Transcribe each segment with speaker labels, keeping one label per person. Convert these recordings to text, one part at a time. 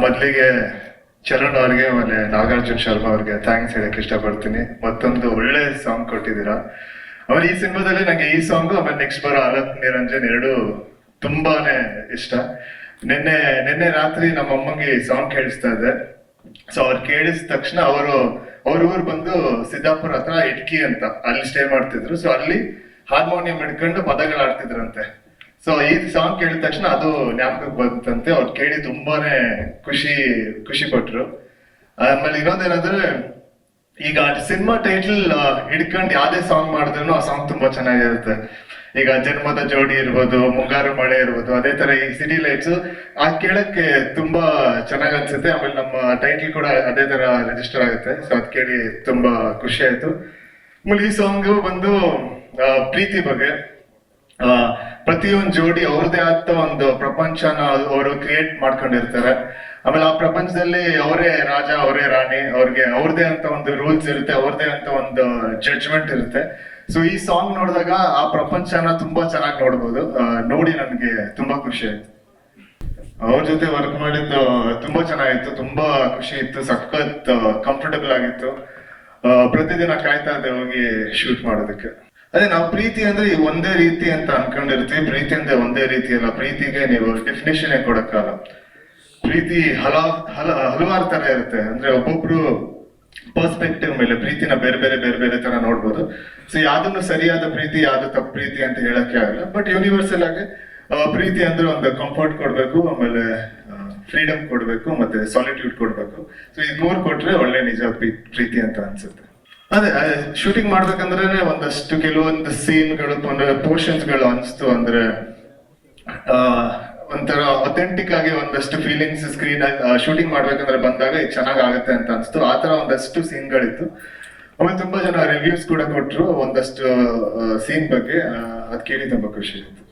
Speaker 1: ಮೊದಲಿಗೆ ಚರಣ್ ಅವ್ರಿಗೆ ಮತ್ತೆ ನಾಗಾರ್ಜುನ್ ಶರ್ಮಾ ಅವ್ರಿಗೆ ಥ್ಯಾಂಕ್ಸ್ ಹೇಳಕ್ ಇಷ್ಟಪಡ್ತೀನಿ. ಮತ್ತೊಂದು ಒಳ್ಳೆ ಸಾಂಗ್ ಕೊಟ್ಟಿದ್ದೀರಾ. ಆಮೇಲೆ ಈ ಸಿನಿಮಾದಲ್ಲಿ ನಂಗೆ ಈ ಸಾಂಗು ಆಮೇಲೆ ನೆಕ್ಸ್ಟ್ ಬರೋ ಅಲಕ್ ನಿರಂಜನ್ ಎರಡು ತುಂಬಾನೇ ಇಷ್ಟ. ನಿನ್ನೆ ರಾತ್ರಿ ನಮ್ಮ ಅಮ್ಮಂಗೆ ಈ ಸಾಂಗ್ ಕೇಳಿಸ್ತಾ ಇದ್ದೆ. ಸೊ ಅವ್ರು ಕೇಳಿದ ತಕ್ಷಣ ಅವ್ರ ಊರು ಬಂದು ಸಿದ್ದಾಪುರ ಹತ್ರ ಇಟ್ಕಿ ಅಂತ ಅಲ್ಲಿ ಸ್ಟೇ ಮಾಡ್ತಿದ್ರು. ಸೊ ಅಲ್ಲಿ ಹಾರ್ಮೋನಿಯಂ ಹಿಡ್ಕೊಂಡು ಪದಗಳು ಆಡ್ತಿದ್ರಂತೆ. ಸೊ ಈ ಸಾಂಗ್ ಕೇಳಿದ ತಕ್ಷಣ ಅದು ಜ್ಞಾಪಕಕ್ಕೆ ಬಂತಂತೆ. ಅವ್ರು ಕೇಳಿ ತುಂಬಾನೇ ಖುಷಿ ಪಟ್ರು. ಆಮೇಲೆ ಇನ್ನೊಂದೇನಂದ್ರೆ, ಈಗ ಸಿನಿಮಾ ಟೈಟಲ್ ಹಿಡ್ಕೊಂಡು ಯಾವ್ದೇ ಸಾಂಗ್ ಮಾಡಿದ್ರು ಆ ಸಾಂಗ್ ತುಂಬಾ ಚೆನ್ನಾಗಿರುತ್ತೆ. ಈಗ ಜನ್ಮದ ಜೋಡಿ ಇರ್ಬೋದು, ಮುಂಗಾರು ಮಳೆ ಇರ್ಬೋದು, ಅದೇ ತರ ಈ ಸಿಟಿ ಲೈಟ್ಸ್ ಆ ಕೇಳಕ್ಕೆ ತುಂಬಾ ಚೆನ್ನಾಗ್ ಅನ್ಸುತ್ತೆ. ಆಮೇಲೆ ನಮ್ಮ ಟೈಟಲ್ ಕೂಡ ಅದೇ ತರ ರಿಜಿಸ್ಟರ್ ಆಗುತ್ತೆ. ಸೊ ಅದ್ ಕೇಳಿ ತುಂಬಾ ಖುಷಿ ಆಯ್ತು. ಆಮೇಲೆ ಈ ಸಾಂಗ್ ಬಂದು ಪ್ರೀತಿ ಬಗ್ಗೆ. ಪ್ರತಿಯೊಂದು ಜೋಡಿ ಅವ್ರದೇ ಆದ ಒಂದು ಪ್ರಪಂಚನ ಅವರು ಕ್ರಿಯೇಟ್ ಮಾಡ್ಕೊಂಡಿರ್ತಾರೆ. ಆಮೇಲೆ ಆ ಪ್ರಪಂಚದಲ್ಲಿ ಅವರೇ ರಾಜ, ಅವರೇ ರಾಣಿ, ಅವ್ರಿಗೆ ಅವ್ರದೇ ಅಂತ ಒಂದು ರೂಲ್ಸ್ ಇರುತ್ತೆ, ಅವ್ರದೇ ಅಂತ ಒಂದು ಜಡ್ಜ್ಮೆಂಟ್ ಇರುತ್ತೆ. ಸೊ ಈ ಸಾಂಗ್ ನೋಡಿದಾಗ ಆ ಪ್ರಪಂಚನ ತುಂಬಾ ಚೆನ್ನಾಗಿ ನೋಡ್ಬೋದು. ನೋಡಿ ನನ್ಗೆ ತುಂಬಾ ಖುಷಿ ಆಯ್ತು. ಅವ್ರ ಜೊತೆ ವರ್ಕ್ ಮಾಡಿದ್ದು ತುಂಬಾ ಚೆನ್ನಾಗಿತ್ತು, ತುಂಬಾ ಖುಷಿ ಇತ್ತು, ಸಖತ್ ಕಂಫರ್ಟಬಲ್ ಆಗಿತ್ತು. ಪ್ರತಿದಿನ ಕಾಯ್ತಾ ಇದ್ದೆ ಹೋಗಿ ಶೂಟ್ ಮಾಡೋದಕ್ಕೆ. ಅದೇ ನಾವು ಪ್ರೀತಿ ಅಂದ್ರೆ ಒಂದೇ ರೀತಿ ಅಂತ ಅನ್ಕೊಂಡಿರ್ತೀವಿ. ಪ್ರೀತಿ ಅಂದ್ರೆ ಒಂದೇ ರೀತಿ ಅಲ್ಲ. ಪ್ರೀತಿಗೆ ನೀವು ಡೆಫಿನೇಷನ್ ಕೊಡಕ್ಕಾಗಲ್ಲ. ಪ್ರೀತಿ ಹಲವಾರು ತರ ಇರುತ್ತೆ. ಅಂದ್ರೆ ಒಬ್ಬೊಬ್ರು ಪರ್ಸ್ಪೆಕ್ಟಿವ್ ಮೇಲೆ ಪ್ರೀತಿನ ಬೇರೆ ಬೇರೆ ತರ ನೋಡ್ಬೋದು. ಸೊ ಯಾವ್ದನ್ನು ಸರಿಯಾದ ಪ್ರೀತಿ, ಯಾವ್ದು ತಪ್ಪು ಪ್ರೀತಿ ಅಂತ ಹೇಳಕ್ಕೆ ಆಗಲ್ಲ. ಬಟ್ ಯೂನಿವರ್ಸಲ್ ಆಗಿ ಪ್ರೀತಿ ಅಂದ್ರೆ ಒಂದು ಕಂಫರ್ಟ್ ಕೊಡ್ಬೇಕು, ಆಮೇಲೆ ಫ್ರೀಡಮ್ ಕೊಡ್ಬೇಕು, ಮತ್ತೆ ಸಾಲಿಟ್ಯೂಡ್ ಕೊಡ್ಬೇಕು. ಸೊ ಈ ಮೂರು ಕೊಟ್ರೆ ಒಳ್ಳೆ ನಿಜ ಪ್ರೀತಿ ಅಂತ ಅನ್ಸುತ್ತೆ. ಅದೇ ಶೂಟಿಂಗ್ ಮಾಡ್ಬೇಕಂದ್ರೆ ಒಂದಷ್ಟು ಕೆಲವೊಂದು ಸೀನ್ಗಳು ಪೋರ್ಷನ್ಸ್ ಗಳು ಅನ್ಸ್ತು. ಅಂದ್ರೆ ಒಂಥರ ಅಥೆಂಟಿಕ್ ಆಗಿ ಒಂದಷ್ಟು ಫೀಲಿಂಗ್ಸ್ ಸ್ಕ್ರೀನ್ ಶೂಟಿಂಗ್ ಮಾಡ್ಬೇಕಂದ್ರೆ ಬಂದಾಗ ಇದು ಚೆನ್ನಾಗ್ ಆಗುತ್ತೆ ಅಂತ ಅನ್ಸ್ತು. ಆತರ ಒಂದಷ್ಟು ಸೀನ್ಗಳಿತ್ತು. ಆಮೇಲೆ ತುಂಬಾ ಜನ ರಿವ್ಯೂಸ್ ಕೂಡ ಕೊಟ್ರು ಒಂದಷ್ಟು ಸೀನ್ ಬಗ್ಗೆ. ಅದ್ ಕೇಳಿ ತುಂಬಾ ಖುಷಿ ಆಯ್ತು.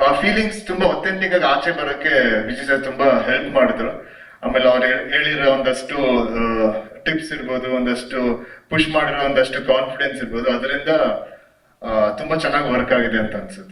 Speaker 1: ಆ ಫೀಲಿಂಗ್ಸ್ ತುಂಬಾ ಅಥೆಂಟಿಕ್ ಆಗಿ ಆಚೆ ಬರೋಕೆ ವಿಜಯ್ ಸರ್ ತುಂಬಾ ಹೆಲ್ಪ್ ಮಾಡಿದ್ರು. ಆಮೇಲೆ ಅವ್ರು ಹೇಳಿರೋ ಒಂದಷ್ಟು ಟಿಪ್ಸ್ ಇರ್ಬೋದು, ಒಂದಷ್ಟು ಪುಷ್ ಮಾಡಿರೋ ಒಂದಷ್ಟು ಕಾನ್ಫಿಡೆನ್ಸ್ ಇರ್ಬೋದು, ಅದರಿಂದ ತುಂಬಾ ಚೆನ್ನಾಗಿ ವರ್ಕ್ ಆಗಿದೆ ಅಂತ ಅನ್ಸುತ್ತೆ.